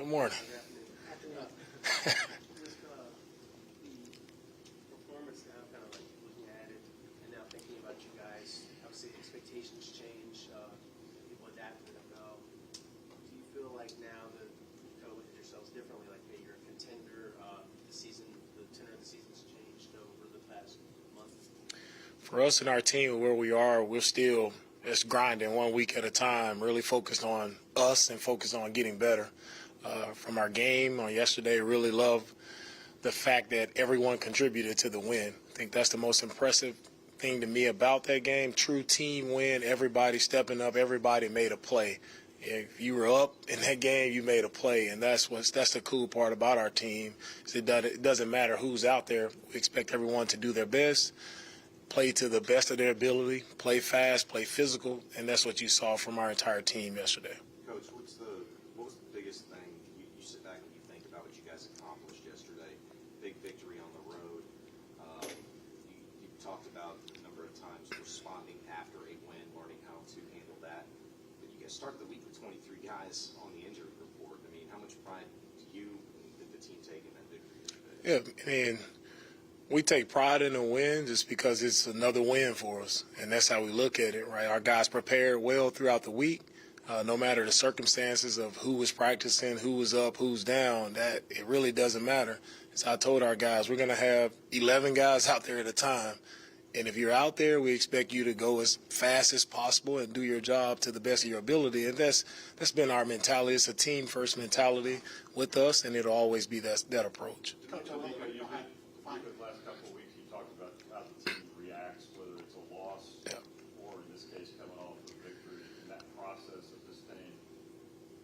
Good morning. Afternoon. Just the performance now, kind of like looking at it and now thinking about you guys. Obviously, expectations change. People adapt and go. Do you feel like now that you kind of look at yourselves differently, like, hey, you're a contender? The tenor of the season's changed over the past month? For us and our team, where we are, we're still just grinding 1 week at a time, really focused on us and focused on getting better. From our game on yesterday, really love the fact that everyone contributed to the win. I think that's the most impressive thing to me about that game. True team win, everybody stepping up, everybody made a play. If you were up in that game, you made a play, and that's the cool part about our team. Is it doesn't matter who's out there. We expect everyone to do their best, play to the best of their ability, play fast, play physical, and that's what you saw from our entire team yesterday. Coach, what was the biggest thing you sit back and you think about what you guys accomplished yesterday? Big victory on the road. You talked about a number of times responding after a win, learning how to handle that. But you guys started the week with 23 guys on the injury report. I mean, how much pride do you and did the team take in that victory yesterday? Yeah, I mean, we take pride in a win just because it's another win for us, and that's how we look at it, right? Our guys prepared well throughout the week. No matter the circumstances of who was practicing, who was up, who's down, that it really doesn't matter. As I told our guys, we're going to have 11 guys out there at a time. And if you're out there, we expect you to go as fast as possible and do your job to the best of your ability. And that's been our mentality. It's a team-first mentality with us, and it'll always be that approach. Coach DeMeco, you've been the last couple of weeks, you talked about how the team reacts, whether it's a loss or, in this case, coming off of a victory, and that process of just staying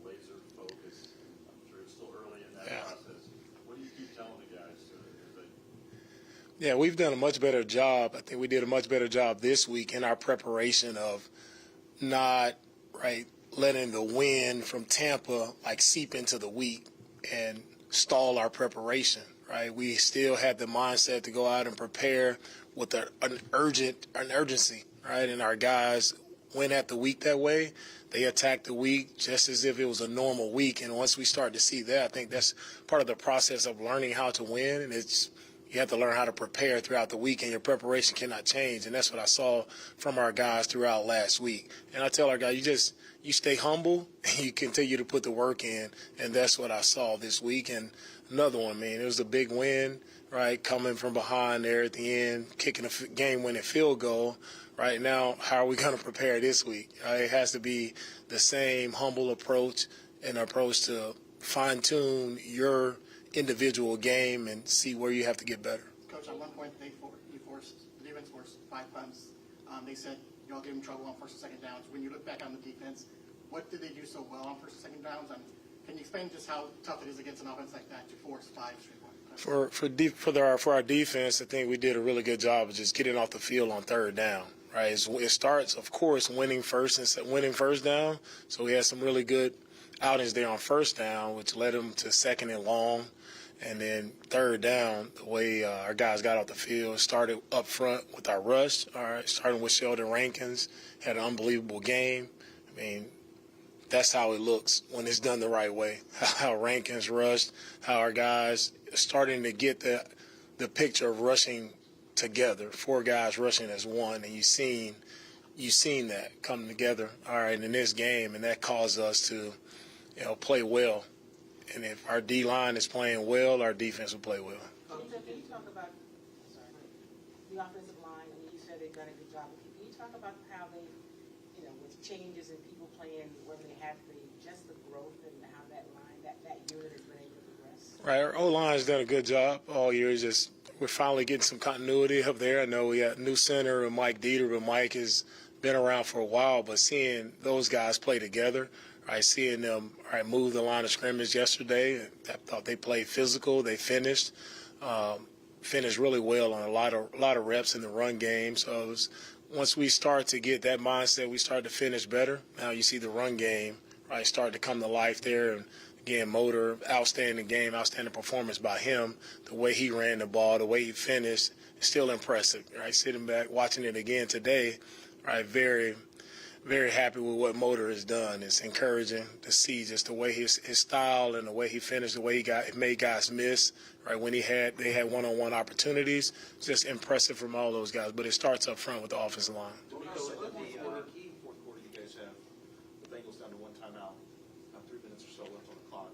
laser focused. I'm sure it's still early in that process. What do you keep telling the guys? Yeah, we've done a much better job. I think we did a much better job this week in our preparation of not letting the win from Tampa seep into the week and stall our preparation. Right, we still had the mindset to go out and prepare with an urgency. Right, and our guys went at the week that way. They attacked the week just as if it was a normal week. And once we start to see that, I think that's part of the process of learning how to win. And you have to learn how to prepare throughout the week, and your preparation cannot change. And that's what I saw from our guys throughout last week. And I tell our guys, you stay humble and you continue to put the work in. And that's what I saw this week. And another one, man, it was a big win, right, coming from behind there at the end, kicking a game-winning field goal. Right now, how are we going to prepare this week? It has to be the same humble approach, an approach to fine-tune your individual game and see where you have to get better. Coach, at one point the defense forced 5 punts. They said y'all gave them trouble on first and second downs. When you look back on the defense, what did they do so well on first and second downs? And can you explain just how tough it is against an offense like that to force 5 straight points? For our defense, I think we did a really good job of just getting off the field on third down. Right, it starts, of course, winning first down. So we had some really good outings there on first down, which led them to second and long. And then third down, the way our guys got off the field, started up front with our rush, starting with Sheldon Rankins, had an unbelievable game. I mean, that's how it looks when it's done the right way, how Rankins rushed, how our guys starting to get the picture of rushing together, 4 guys rushing as one, and you've seen that come together, in this game, and that caused us to, play well. And if our D-line is playing well, our defense will play well. Can you talk about the offensive line? I mean, you said they've done a good job. Can you talk about how they, with changes and people playing, whether they have just the growth and how that line, that unit has been able to progress? Right, our O-line has done a good job all year. We're finally getting some continuity up there. I know we got new center and Mike Dieter, but Mike has been around for a while. But seeing those guys play together, seeing them move the line of scrimmage yesterday, I thought they played physical. They finished really well on a lot of reps in the run game. So once we start to get that mindset, we start to finish better. Now you see the run game start to come to life there. And again, Motor, outstanding game, outstanding performance by him. The way he ran the ball, the way he finished, still impressive. Sitting back, watching it again today, very, very happy with what Motor has done. It's encouraging to see just the way his style and the way he finished, the way he made guys miss. Right when they had one-on-one opportunities, just impressive from all those guys. But it starts up front with the offensive line. DeMeco, in the fourth quarter, you guys have the Bengals down to one timeout, about 3 minutes or so left on the clock.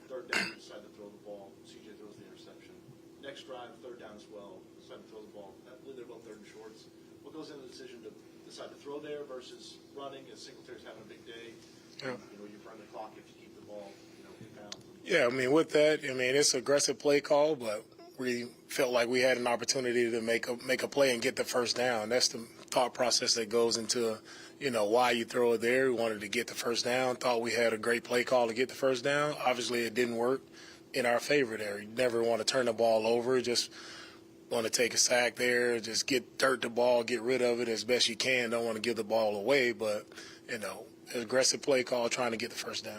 Third down, you decide to throw the ball. CJ throws the interception. Next drive, third down as well, decide to throw the ball. I believe they're both third and shorts. What goes into the decision to decide to throw there versus running, as Singletary's having a big day? Yeah. You burn the clock if you keep the ball, inbound. Yeah, I mean, with that, it's an aggressive play call, but we felt like we had an opportunity to make a play and get the first down. That's the thought process that goes into, why you throw it there. We wanted to get the first down, thought we had a great play call to get the first down. Obviously, it didn't work in our favor there. You never want to turn the ball over, just want to take a sack there, just dirt the ball, get rid of it as best you can. Don't want to give the ball away, but, aggressive play call trying to get the first down.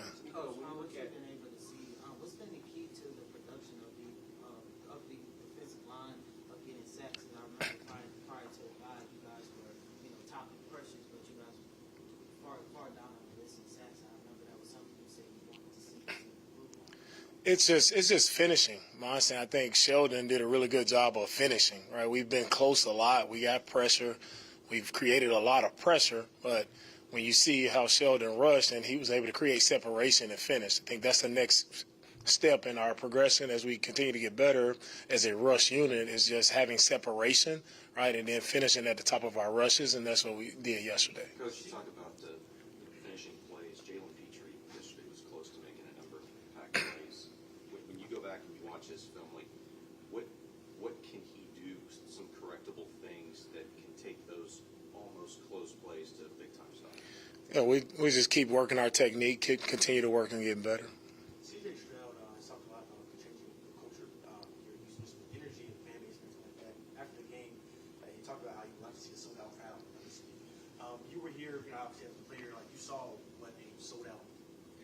What's been the key to the production of the defensive line of getting sacks? And I remember prior to the bye, you guys were topping pressures, but you guys were far down on the list in sacks. I remember that was something you said you wanted to see improve on. It's just finishing. Honestly, I think Sheldon did a really good job of finishing. Right, we've been close a lot. We got pressure. We've created a lot of pressure, but when you see how Sheldon rushed and he was able to create separation and finish, I think that's the next step in our progression as we continue to get better as a rush unit, is just having separation, right, and then finishing at the top of our rushes, and that's what we did yesterday. Coach, you talk about the finishing plays. Jalen Petrie yesterday was close to making a number of impact plays. When you go back and you watch his film, what can he do? Some correctable things that can take those almost close plays to big time stuff. Yeah, we just keep working our technique, continue to work and get better. CJ Stroud has talked about changing the culture. You're using some energy and fan base and things like that. After the game, he talked about how you like to see the sold out crowd. You were here, obviously as a player, like you saw what a sold out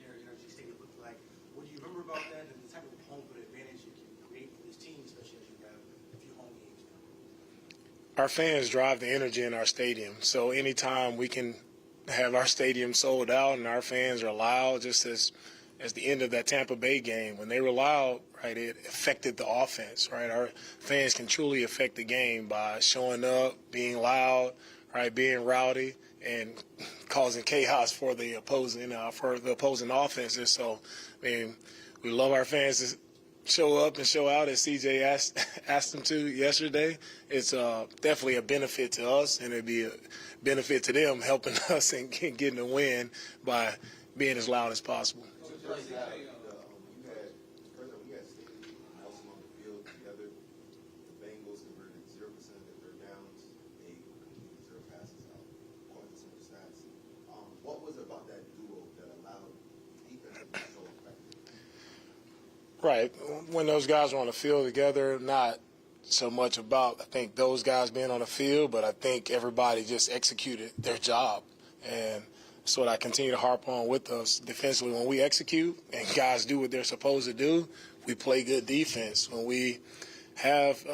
energy stadium looked like. What do you remember about that and the type of home field advantage you can create for this team, especially as you have a few home games now? Our fans drive the energy in our stadium, so anytime we can have our stadium sold out and our fans are loud, just as the end of that Tampa Bay game, when they were loud, right, it affected the offense, right? Our fans can truly affect the game by showing up, being loud, right, being rowdy, and causing chaos for the opposing offenses. So, we love our fans to show up and show out, as CJ asked them to yesterday. It's definitely a benefit to us, and it'd be a benefit to them helping us and getting a win by being as loud as possible. We had Staley and Nelson on the field together. The Bengals converted 0% of their third downs. They completed 0 passes out, according to some of the stats. What was it about that duo that allowed defense to be so effective? Right. When those guys are on the field together, not so much about, I think, those guys being on the field, but I think everybody just executed their job. And that's what I continue to harp on with us defensively. When we execute and guys do what they're supposed to do, we play good defense. When we have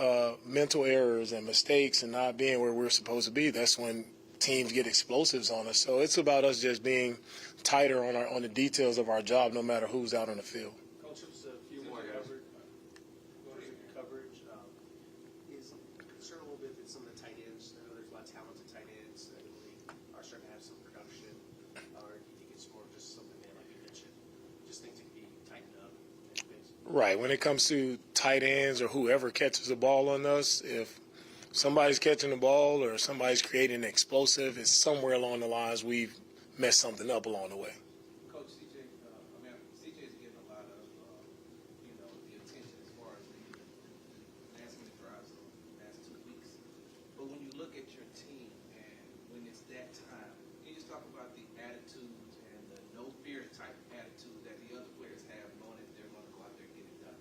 mental errors and mistakes and not being where we're supposed to be, that's when teams get explosives on us. So it's about us just being tighter on the details of our job, no matter who's out on the field. Coach, just a few more coverage. Is concerned a little bit that some of the tight ends, I know there's a lot of talented tight ends that really are starting to have some production, or do you think it's more just something that, like you mentioned, just things that can be tightened up? Right. When it comes to tight ends or whoever catches the ball on us, if somebody's catching the ball or somebody's creating an explosive, it's somewhere along the lines we've messed something up along the way. Coach CJ is getting a lot of, the attention as far as the last minute drives over the last 2 weeks. But when you look at your team and when it's that time, can you just talk about the attitudes and the no fear type attitude that the other players have, knowing that they're going to go out there and get it done?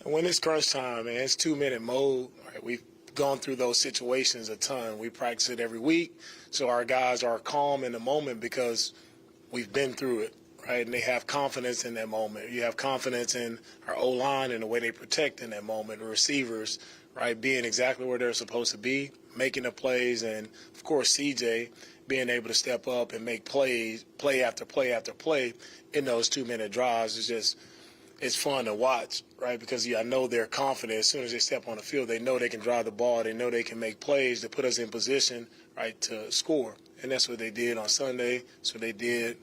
And when it's crunch time, man, it's 2-minute mode. Right? We've gone through those situations a ton. We practice it every week, so our guys are calm in the moment because we've been through it, right? And they have confidence in that moment. You have confidence in our O-line and the way they protect in that moment, the receivers, right, being exactly where they're supposed to be, making the plays, and, of course, CJ being able to step up and make plays, play after play after play in those 2-minute drives is just – it's fun to watch, right? Because I know they're confident. As soon as they step on the field, they know they can drive the ball. They know they can make plays to put us in position, right, to score. And that's what they did on Sunday. That's what they did,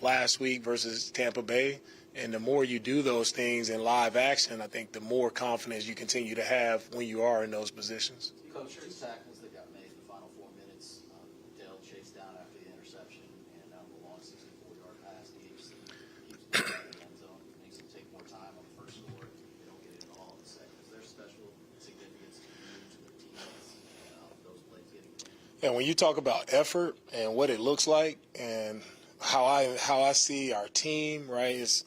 last week versus Tampa Bay. And the more you do those things in live action, I think the more confidence you continue to have when you are in those positions. Coach, 2 tackles that got made in the final 4 minutes. Dell chased down after the interception, and now the long 64-yard pass. DHC keeps the ball in the end zone, makes them take more time on the first score. They don't get it at all in the second. Is there special significance to you, to the teams, those plays getting made? Yeah, when you talk about effort and what it looks like and how I see our team, right, it's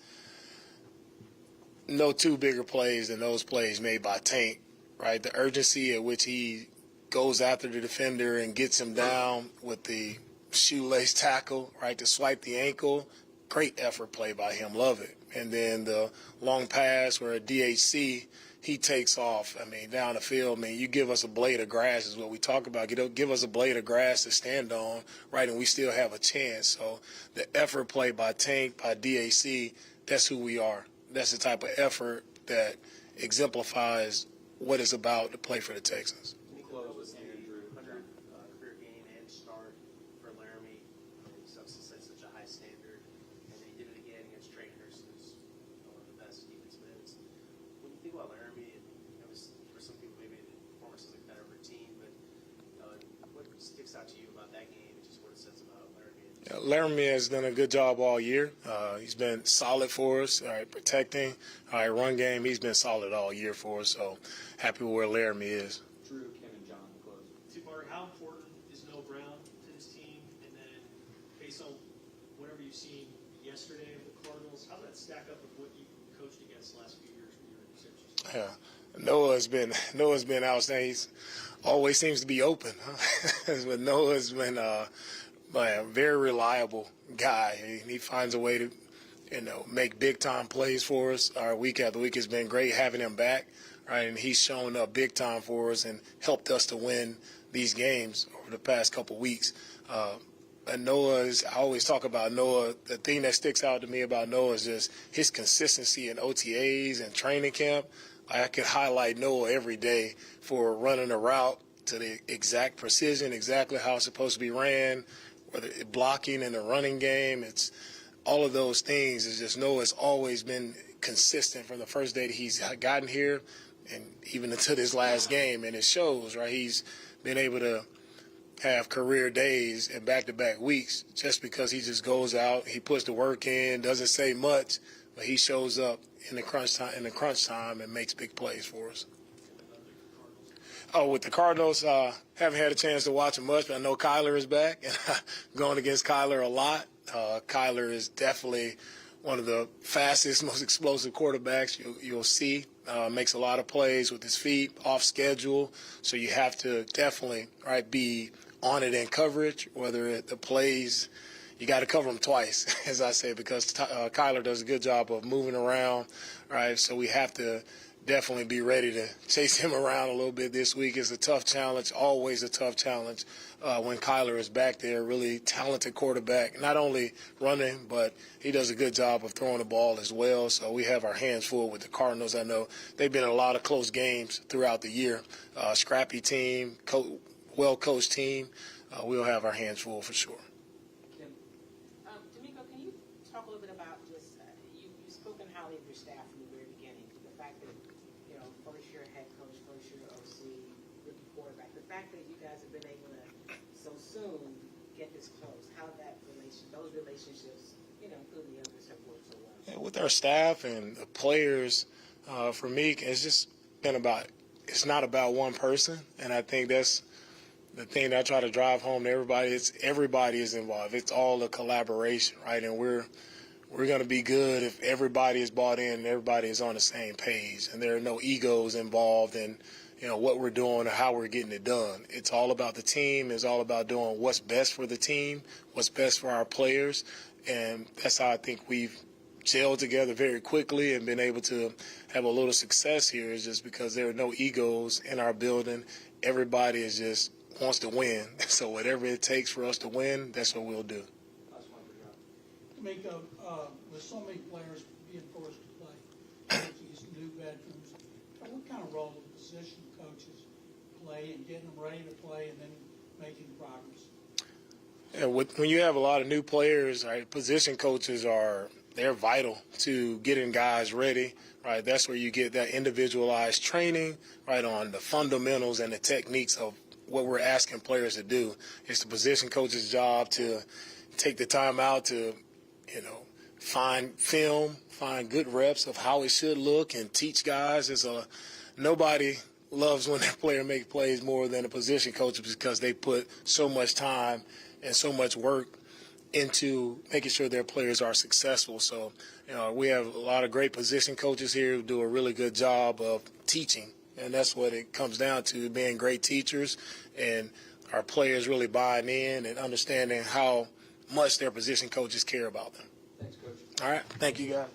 no two bigger plays than those plays made by Tank, right? The urgency at which he goes after the defender and gets him down with the shoelace tackle, right, to swipe the ankle. Great effort play by him. Love it. And then the long pass where DHC, he takes off, down the field. You give us a blade of grass is what we talk about. Give us a blade of grass to stand on, right, and we still have a chance. So the effort play by Tank, by DHC, that's who we are. That's the type of effort that exemplifies what it's about to play for the Texans. DeMeco, that was the 100 career game and start for Laramie. He's obviously set such a high standard, and then he did it again against Trainers, who's one of the best defensive ends. When you think about Laramie, it was for some people maybe the performance is like kind of routine, but what sticks out to you about that game and just what it says about Laramie? Laramie has done a good job all year. He's been solid for us, all right, protecting. All right, run game, he's been solid all year for us, so happy with where Laramie is. Drew, Kim, and John to close. T-Bar, how important is Noah Brown to this team? And then based on whatever you've seen yesterday with the Cardinals, how does that stack up with what you coached against the last few years when you were in Simpsons? Yeah, Noah's been outstanding. He always seems to be open. But Noah's been a very reliable guy. He finds a way to, make big time plays for us. Our week after week has been great having him back, right? And he's shown up big time for us and helped us to win these games over the past couple weeks. And I always talk about Noah. The thing that sticks out to me about Noah is just his consistency in OTAs and training camp. I could highlight Noah every day for running a route to the exact precision, exactly how it's supposed to be ran, whether it's blocking in the running game. It's all of those things. Is just Noah's always been consistent from the first day that he's gotten here and even until this last game. And it shows, right? He's been able to have career days and back-to-back weeks just because he just goes out, he puts the work in, doesn't say much, but he shows up in the crunch time and makes big plays for us. Oh, with the Cardinals, haven't had a chance to watch them much, but I know Kyler is back, and going against Kyler a lot. Kyler is definitely one of the fastest, most explosive quarterbacks you'll see. Makes a lot of plays with his feet, off schedule, so you have to definitely be on it in coverage, whether the plays – you got to cover them twice, as I say, because Kyler does a good job of moving around, right? So we have to definitely be ready to chase him around a little bit this week. It's a tough challenge, always a tough challenge when Kyler is back there. Really talented quarterback, not only running, but he does a good job of throwing the ball as well. So we have our hands full with the Cardinals. I know they've been in a lot of close games throughout the year. Scrappy team, well-coached team. We'll have our hands full for sure. DeMeco, can you talk a little bit about just, you've spoken highly of your staff from the very beginning. The fact that, first year head coach, first year OC, rookie quarterback. The fact that you guys have been able to so soon get this close. How those relationships, including the others, have worked so well. Yeah, with our staff and the players, for me, it's just been it's not about one person. And I think that's the thing that I try to drive home to everybody. Everybody is involved. It's all a collaboration, right? And we're going to be good if everybody is bought in and everybody is on the same page and there are no egos involved in, what we're doing or how we're getting it done. It's all about the team. It's all about doing what's best for the team, what's best for our players. And that's how I think we've gelled together very quickly and been able to have a little success here is just because there are no egos in our building. Everybody is just wants to win. So whatever it takes for us to win, that's what we'll do. DeMeco, with so many players being forced to play, these new veterans, what kind of role do position coaches play in getting them ready to play and then making progress? Yeah, when you have a lot of new players, right, position coaches they're vital to getting guys ready, right? That's where you get that individualized training, right, on the fundamentals and the techniques of what we're asking players to do. It's the position coach's job to take the time out to, find film, find good reps of how it should look, and teach guys. Nobody loves when their player makes plays more than a position coach because they put so much time and so much work into making sure their players are successful. So, we have a lot of great position coaches here who do a really good job of teaching, and that's what it comes down to, being great teachers and our players really buying in and understanding how much their position coaches care about them. Thanks, Coach. All right. Thank you, guys.